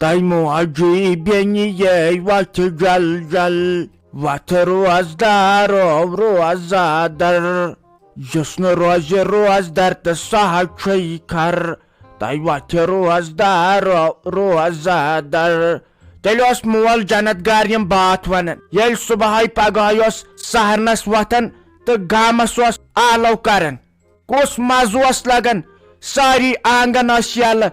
Taimo aji beni ye wat jal jal wat roazdar roazadar Jusn roazdar ta sah kar tay wat roazdar roazadar Telos mual janat garyam baat wanan yel subahay pagayos saharnas watan ta gamas was alaw karan kos mazwas lagan sari angan asyal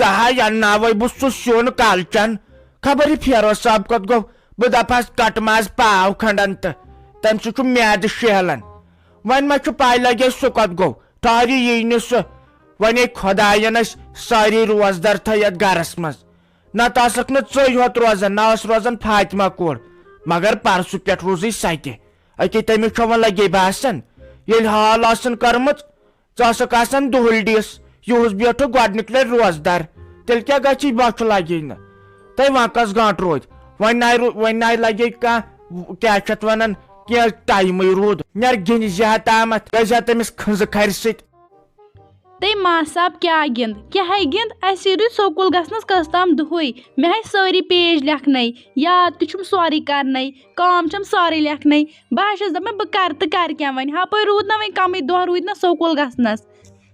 چاہے انناوے بہ سہ سیُن کالچن خبر یہ فیروز صاحب کت گو بہ دپہس کٹ ماز پاو کھنڈن تو تم سہ میادٕ شیہلان ون ما پاے لگے سہ کت گو ٹھہر یی نہ سہ ونے خداین ساری روزدار تھیت گرس مز نت آسک نہ ژے ہوت روزان نہ روزان فاطمہ کور مگر پرسو پہ روزی ستہ اکے تمس چھ ون لگے باسان یل حال آسن کرمت ژاسک آسان دہلڈیس یہس بیٹھو گۄڈنیک لٹہِ روزدار تیل کیا گژھی بچھ لگے نا تہ وۄنۍ کس گنٹ روز وۄنۍ ناے لگے کانٛہہ کیا چھت ونان کینٛہہ ٹایمٕے روٗد نیر گِنٛدِ زیہا تامتھ گژھِ ہا تٔمِس کھٕنزٕ کھرِ سۭتۍ تے ماں صاحب کیا گِنٛد کیٛاہ گِنٛد اَسہِ روٗدۍ سکوٗل گژھنس کٔژ تام دۄہٕے مےٚ ہاے سٲری پیج لیکھنے یاد تہِ چھُم سورُے کرنے کٲم چھم سٲرٕے لیکھنے بہٕ چھس دپان بہٕ کرٕ تہٕ کرٕ کیٛاہ وۄنۍ ہپٲرۍ روٗد نہ وۄنۍ کمٕے دۄہ روٗدۍ نہ سکوٗل گژھنس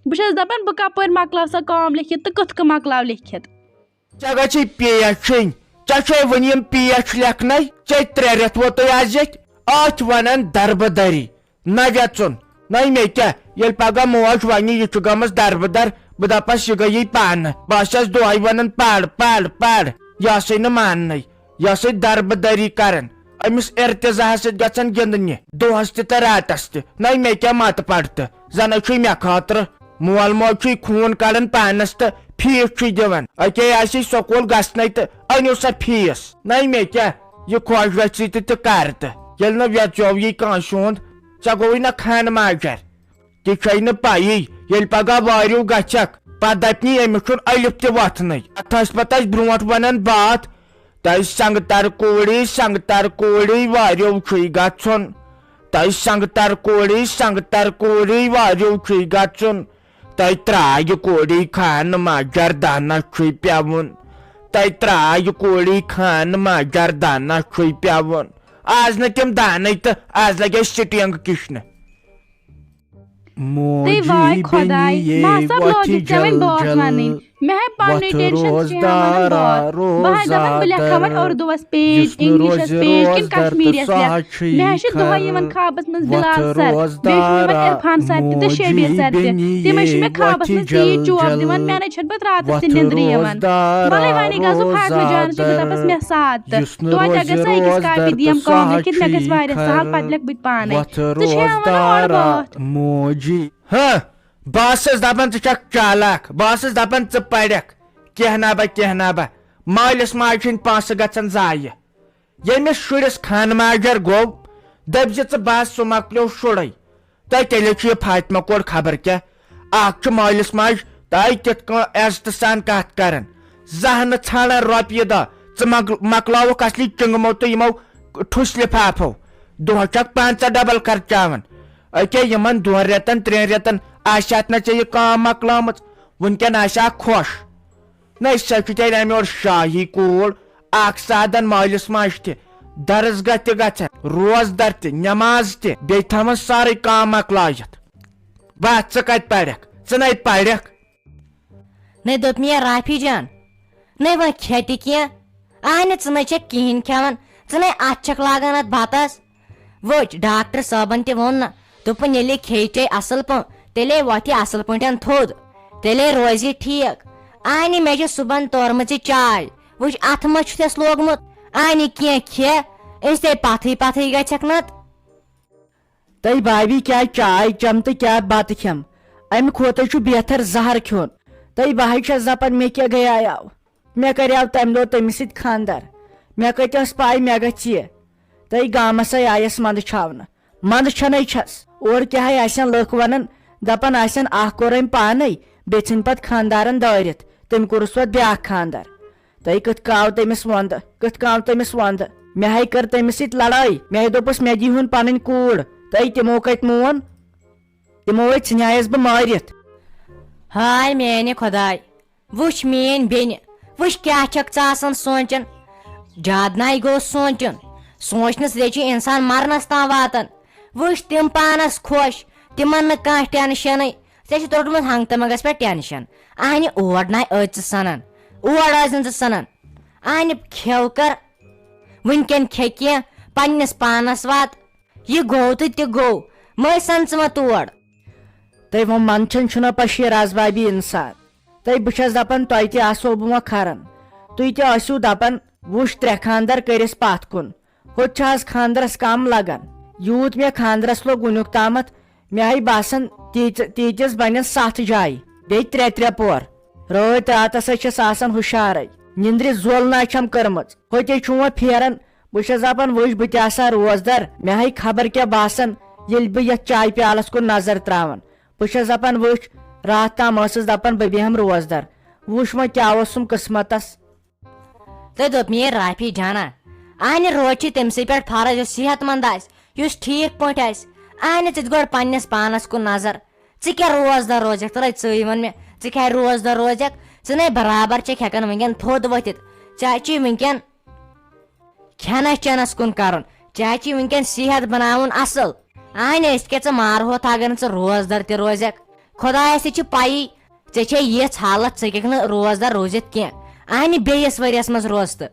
بہٕ چھس دپان بہٕ کپٲرۍ مۄکلاو سا کٲم لیکھِتھ تہٕ کِتھ کٔنۍ مۄکلاو لیکھِتھ ژےٚ گژھی پیچ چھِنۍ ژےٚ چھے وۄنۍ یِم پیچ لیکھنے ژےٚ 3 رٮ۪تھ ووتُے آز ییٚتہِ اتھ ونان دربٕدری نہ ویژُن نہ مےٚ کیٛاہ ییٚلہِ پگہہ موج ونہِ یہِ چھُ گٔمٕژ دربٕدر بہٕ دپس یہِ گٔیی پانہٕ بہٕ چھس دۄہے ونان پر یہِ آسے نہٕ ماننے یہِ آسے دربٕدری کران أمِس ارتضاہس سۭتۍ گژھان گِنٛدنہِ دۄہس تہِ تہٕ راتس تہِ نہ مےٚ کیٛاہ متہٕ پڑ تہٕ زنہٕ چھُے مےٚ خٲطرٕ مول موج چھُے خوٗن کڑان پانس تہٕ فیٖس چھُے دِوان اکے آسی سکوٗل گژھنے تہٕ أنِو سا فیٖس نہ مےٚ کیٛاہ یہِ خۄش گژھی تہٕ کر تہٕ ییٚلہِ نہٕ ویژیو یی کٲنٛسہِ ہُنٛد ژےٚ گوٚوُے نہ خان ماجر تہِ چھے نہٕ پیی ییٚلہِ پگہہ واریو گژھکھ پتہٕ دپنی أمِس چھُنہٕ الف تہِ وۄتھنٕے اتھ ٲسۍ پتہٕ أسۍ برونٛٹھ ونان باتھ تۄہہِ سنگتر کوٗڑی واریو چھُے گژھُن تۄہہِ سنگتر کوٗڑی واریو چھُے گژھُن تۄہہِ ترٛایہِ کوٗڑی خان ماجر دانس چھُے پیوُن تۄہہِ ترٛایہِ کوٗڑی خان ماجر دانس چھُے پیوُن آز نہٕ تِم دانے تہٕ آز لگے سٹینگ کشنہٕ تے واے خۄداے ماں صاحب لٲجِکھ ژےٚ وۄنۍ بٲتھ ونٕنۍ مےٚ ہاے پننُے ٹینشن شیہان ونان بہٕ ہاے دپان بہٕ لیکھا وۄنۍ اردوٗوس پیج انگلشس پیج کِنہٕ کشمیٖریس لیکھ مےٚ ہاے چھِ دۄہے یِوان خوابس منٛز بِلال سر بیٚیہِ چھِ یِوان عرفان سر تہِ تہٕ شبیٖر سر تہِ تِمے چھِ مےٚ خوابس منٛز تیٖتۍ چوب دِوان مےٚ نَے چھنہٕ پتہٕ راتس تہِ نیٚنٛدرِ یِوان وَلے وۄنۍ گژھو فاطمہ جانس بہٕ دپس مےٚ ساتھ تہٕ توتہِ اگر سۄ أکِس کاپی دِیم کٲم لیکھِتھ مےٚ گژھِ واریاہ سہل پتہٕ لیکھٕ بہٕ تہِ پانے ژٕ چھے ونان اورٕ بٲتھ ہاں بہٕ ٲسٕس دپان ژٕ چھکھ چالاک بہٕ ٲسٕس دپان ژٕ پرکھ کینٛہہ نبا مٲلِس ماجہِ ہٕنٛدۍ پونٛسہٕ گژھن ضایہِ ییٚمِس شُرِس خان ماجر گوٚو دٔپزِ ژٕ بس سُہ مۄکلیو شُرے تہٕ تیٚلے چھُ یہِ فاطمہ کور خبر کیٛاہ اکھ چھُ مٲلِس ماجہِ تۄہہِ کِتھ کٔنۍ عزتہٕ سان کتھ کران زانٛہہ نہٕ ژھانڈان رۄپیہِ دہ ژٕ مۄکلاوُکھ اصلی چنگمو تہٕ یِمو ٹھُس لفافو دۄہس چھکھ 5 ڈبل خرچاوان اکے یِمن 2 رٮ۪تن 3 رٮ۪تن آسہِ ہا نہ ژےٚ یہِ کٲم مۄکلٲمٕژ وُنکٮ۪ن آسہِ ہا خۄش نہ سۄ چھُ تیٚلہِ امہِ اور شاہی کوٗر اکھ سادن مٲلِس ماجہِ تہِ درسگاہ تہِ گژھان روزدر تہِ نٮ۪ماز تہِ بیٚیہِ تھاوان سٲرٕے کٲم مۄکلٲیِتھ بس ژٕ کتہِ پرکھ ژٕ نَے پرکھ نَے دوٚپ مےٚ رافی جان نَے وۄنۍ کھے تہِ کینٛہہ آ نہٕ ژٕ نَے چھکھ کِہیٖنۍ کھٮ۪وان ژٕ نَے اتھ چھکھ لاگان اتھ بتس وٕچھ ڈاکٹر صٲبن تہِ ووٚن نہ دوٚپُن ییٚلے کھیٚیہِ اصل پٲٹھۍ تیٚلے وۄتھِ أصل پٲٹھۍ تھوٚد تیٚلے روزِ ٹھیٖک آنہِ مےٚ چھِ صُبحن تورمٕژ یہِ چاے وٕچھ اتھ ما چھُ تس لوگمُت آنہِ کینٛہہ کھے أسۍ تے پتھٕے گژھکھ نتہٕ تۄہہِ بھابی کیٛاہ چاے چٮ۪م تہٕ کیٛاہ بتہٕ کھٮ۪م امہِ کھۄتہٕ چھُ بہتر زہر کھیوٚن تۄہہِ بہٕ چھس دپان مےٚ کیٛاہ گٔیاو مےٚ کریاو تمہِ دۄہ تٔمِس سۭتۍ خانٛدر مےٚ کتہِ ٲس پاے مےٚ گژھِ یہِ تۄہہِ گامسے آیس منٛدٕ چھاونہٕ منٛدٕ چھنٕے چھس اور کیٛاہ آسن لُکھ ونان دپان آسن اکھ کوٚر أمۍ پانے بیٚیہِ ژھٕنۍ پتہٕ خانٛدارن دٲرِتھ تٔمۍ کوٚرُس پتہٕ بیاکھ خانٛدر تۄہہِ کِتھ کٔنۍ آو تٔمِس وندٕ مےٚ ہاے کٔر تٔمِس سۭتۍ لڑٲے مےٚ ہاے دوٚپُس مےٚ دیٖہُن پنٕنۍ کوٗر تۄہہِ تِمو کتہِ مون تِمو ہے ژھٕنیایس بہٕ مٲرِتھ ہاے میانہِ خۄداے وٕچھ میٲنۍ بیٚنہِ وٕچھ کیٛاہ چھکھ ژٕ آسان سونٛچان زیادٕ ناے گوٚو سونٛچُن سونٛچنہٕ سۭتۍ چھُ انسان مرنس تام واتان وٕچھ تِم پانس خۄش تِمن نہٕ کانٛہہ ٹینشنٕے ژےٚ چھُ روٚٹمُت ہنٛگہٕ تہٕ منٛگس پٮ۪ٹھ ٹینشن اہنہِ اور ناے ٲسۍ ژٕ سنان اور ٲسۍ نہٕ ژٕ سنان اہنہِ کھٮ۪و کر وُنکٮ۪ن کھے کینٛہہ پننس پانس وات یہِ گوٚو تہٕ تہِ گوٚو مٔے سن ژٕ ما تور تۄہہِ وۄنۍ منٛدچھان چھُنہ پشیٖر آز بابی انسان تہٕ بہٕ چھَس دَپان تۄہہِ تہِ آسو بہٕ وۄنۍ کھَران تُہۍ تہِ ٲسِو دَپان وٕچھ 3 خانٛدر کٔرِس پتھ کُن ہُتہِ چھُ آز خانٛدرس کم لگان یوٗت مےٚ خانٛدرس لوٚگ وُنیُک تامتھ مےٚ آیہِ باسان تیٖتِس بنن 7 جایہِ بیٚیہِ 3 پور رٲتۍ راتس چھس آسان ہُشارے نِندرِ زول چھم کٔرمٕژ ہوٚتے چھُم وۄنۍ پھیران بہٕ چھس دپان وٕچھ بہٕ تہِ آسہٕ ہا روزدر مےٚ ہاے خبر کیٛاہ باسان ییٚلہِ بہٕ یتھ چایہِ پیالس کُن نظر تراوان بہٕ چھس دپان وٕچھ راتھ تام ٲسٕس دپان بہٕ بیہم روزدر وٕچھ وۄنۍ کیٛاہ اوسُم قٕسمتس تہٕ دوٚپ مےٚ رافی جانا اَنہِ روزِ تٔمسٕے پٮ۪ٹھ فرض یُس صحت مند آسہِ یُس ٹھیٖک پٲٹھۍ آسہِ اَنہِ ژٕ تہِ گۄڈٕ پننس پانس کُن نظر ژٕ کیٛاہ روزدر روزکھ تہٕ ژٕے ووٚن مےٚ ژٕ کیٛاہ روزدر روزکھ ژٕ نے برابر چھکھ ہٮ۪کان وٕنکٮ۪ن تھوٚد ؤتھِتھ ژےٚ چی وٕنکٮ۪ن کھٮ۪نس چٮ۪نس کُن کرُن ژےٚ چی وٕنکٮ۪ن صحت بناوُن اصل اَنہِ أسۍ کیٛاہ ژٕ مارہوتھ اگر نہٕ ژٕ روزدر تہِ روزکھ خۄدایس تہِ چھِ پایی ژےٚ چھے یِژھ حالت ژٕ ہیٚککھ نہٕ روزدر روٗزِتھ کینٛہہ اَنہِ بیٚیِس ؤرۍیس منٛز روز تہٕ